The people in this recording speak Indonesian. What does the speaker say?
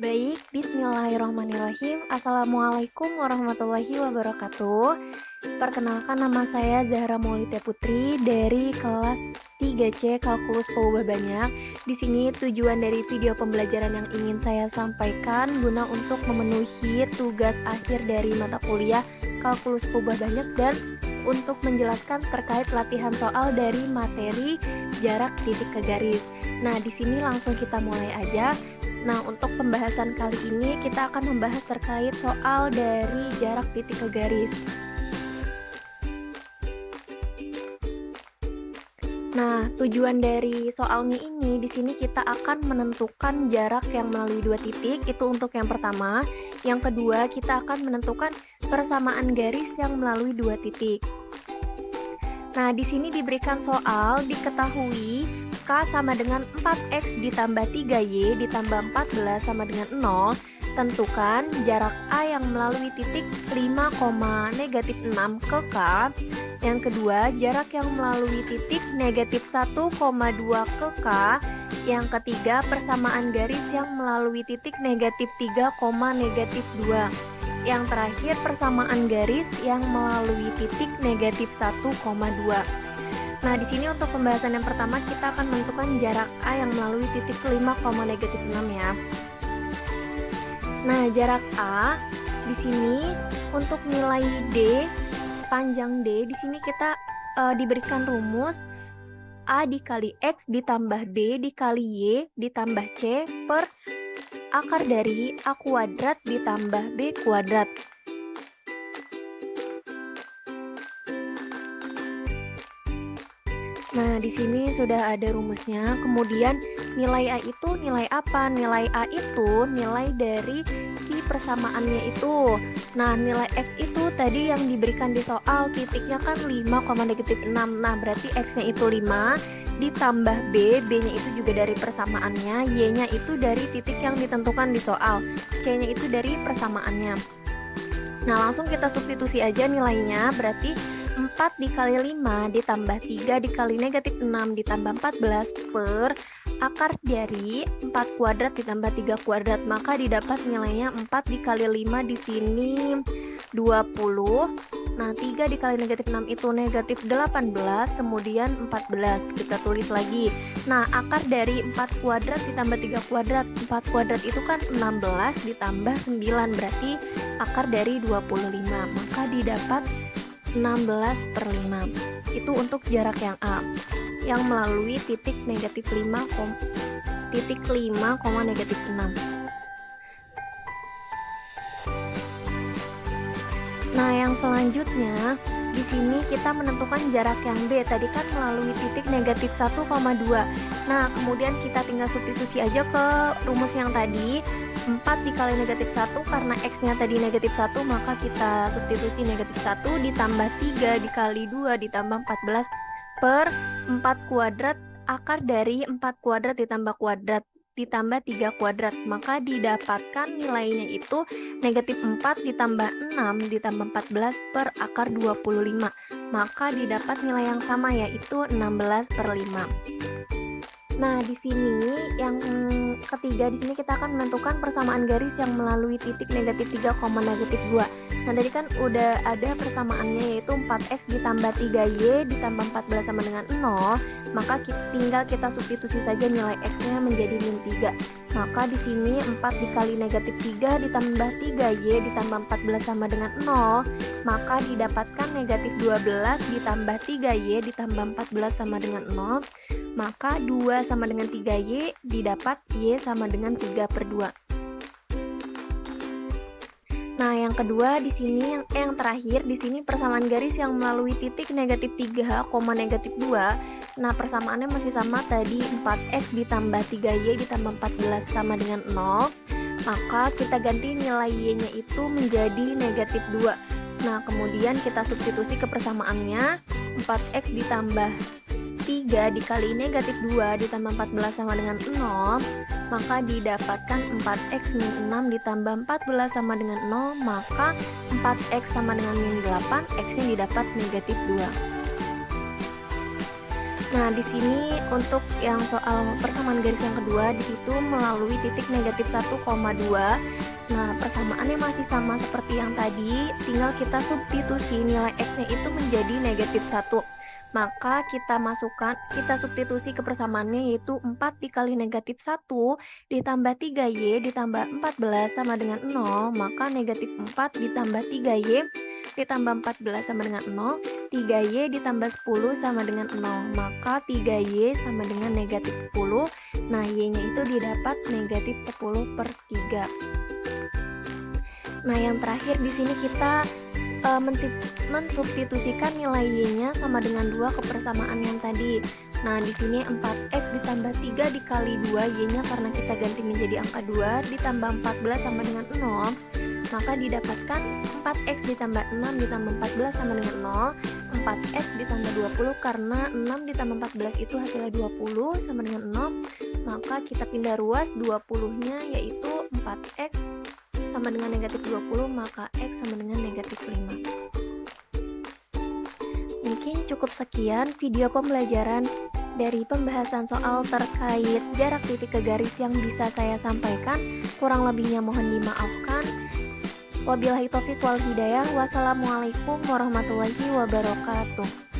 Baik, bismillahirrahmanirrahim. Assalamualaikum warahmatullahi wabarakatuh. Perkenalkan, nama saya Zahra Maulida Putri dari kelas 3C Kalkulus Pengubah Banyak. Di sini tujuan dari video pembelajaran yang ingin saya sampaikan guna untuk memenuhi tugas akhir dari mata kuliah Kalkulus Pengubah Banyak dan untuk menjelaskan terkait latihan soal dari materi jarak titik ke garis. Nah, di sini langsung kita mulai aja. Nah, untuk pembahasan kali ini kita akan membahas terkait soal dari jarak titik ke garis. Nah, tujuan dari soalnya ini di sini kita akan menentukan jarak yang melalui dua titik, itu untuk yang pertama. Yang kedua, kita akan menentukan persamaan garis yang melalui dua titik. Nah, di sini diberikan soal diketahui K sama dengan 4X ditambah 3Y ditambah 14 sama dengan 0. Tentukan jarak A yang melalui titik 5,6 ke K. Yang kedua, jarak yang melalui titik -1,2 ke K. Yang ketiga, persamaan garis yang melalui titik -3,2. Yang terakhir, persamaan garis yang melalui titik -1,2. Nah, di sini untuk pembahasan yang pertama kita akan menentukan jarak A yang melalui titik 5,6 ya. Nah, jarak A di sini untuk nilai D, panjang D, di sini kita diberikan rumus A dikali X ditambah B dikali Y ditambah C per akar dari A kuadrat ditambah B kuadrat. Nah, di sini sudah ada rumusnya. Kemudian nilai A itu nilai apa? Nilai A itu nilai dari si persamaannya itu. Nah, nilai X itu tadi yang diberikan di soal, titiknya kan 5,6. Nah, berarti X-nya itu 5 ditambah B, B-nya itu juga dari persamaannya, Y-nya itu dari titik yang ditentukan di soal, C-nya itu dari persamaannya. Nah, langsung kita substitusi aja nilainya, berarti 4 dikali 5 ditambah 3 dikali -6 ditambah 14 per akar dari 4 kuadrat ditambah 3 kuadrat, maka didapat nilainya 4 dikali 5 di sini 20. Nah, 3 dikali -6 itu -18, kemudian 14. Kita tulis lagi. Nah, akar dari 4 kuadrat ditambah 3 kuadrat. 4 kuadrat itu kan 16 ditambah 9, berarti akar dari 25. Maka didapat 16/5. Itu untuk jarak yang A yang melalui titik -5, titik 5,6. Nah, yang selanjutnya di sini kita menentukan jarak yang B. Tadi kan melalui titik -1,2. Nah, kemudian kita tinggal substitusi aja ke rumus yang tadi. 4 dikali -1 karena X-nya tadi -1, maka kita substitusi -1 ditambah 3 dikali 2 ditambah 14 per 4 kuadrat akar dari 4 kuadrat ditambah kuadrat ditambah 3 kuadrat, maka didapatkan nilainya itu -4 ditambah 6 ditambah 14 per akar 25, maka didapat nilai yang sama, yaitu 16/5. Nah, di sini yang ketiga, di sini kita akan menentukan persamaan garis yang melalui titik -3,2. Nah, tadi kan udah ada persamaannya, yaitu 4X ditambah 3Y ditambah 14 sama dengan 0, maka tinggal kita substitusi saja nilai X-nya menjadi -3. Maka di sini 4 dikali -3 ditambah 3Y ditambah 14 sama dengan 0, maka didapatkan -12 ditambah 3Y ditambah 14 sama dengan 0, maka 2 sama dengan 3Y didapat Y sama dengan 3/2. Nah, yang kedua di sini yang terakhir di sini persamaan garis yang melalui titik -3,2. Nah, persamaannya masih sama tadi, 4X ditambah 3Y ditambah 14 sama dengan 0. Maka kita ganti nilai Y-nya itu menjadi -2. Nah, kemudian kita substitusi ke persamaannya, 4X ditambah 3 dikali -2 ditambah 14 sama dengan 0, maka didapatkan 4X min 6 ditambah 14 sama dengan 0, maka 4X sama dengan min 8, X-nya didapat -2. Nah, di sini untuk yang soal persamaan garis yang kedua, di situ melalui titik negatif 1,2. Nah, persamaannya masih sama seperti yang tadi, tinggal kita substitusi nilai X-nya itu menjadi negatif 1. Maka kita substitusi ke persamaannya, yaitu 4 dikali negatif 1 ditambah 3Y ditambah 14 sama dengan 0, maka negatif 4 ditambah 3Y ditambah 14 sama dengan 0, 3Y ditambah 10 sama dengan 0, maka 3Y sama dengan negatif 10. Nah, Y-nya itu didapat negatif 10/3. Nah, yang terakhir di sini kita mensubstitusikan nilai Y-nya sama dengan 2 ke persamaan yang tadi. Nah, di sini 4X ditambah 3 dikali 2, Y-nya karena kita ganti menjadi angka 2, ditambah 14 sama dengan 0, maka didapatkan 4X ditambah 6 ditambah 14 sama dengan 0, 4X ditambah 20 karena 6 ditambah 14 itu hasilnya 20 sama dengan 0, maka kita pindah ruas 20-nya yaitu 4X sama dengan negatif 20, maka X sama dengan negatif 5. Mungkin cukup sekian video pembelajaran dari pembahasan soal terkait jarak titik ke garis yang bisa saya sampaikan. Kurang lebihnya mohon dimaafkan. Wabillahi taufiq wal hidayah. Wassalamualaikum warahmatullahi wabarakatuh.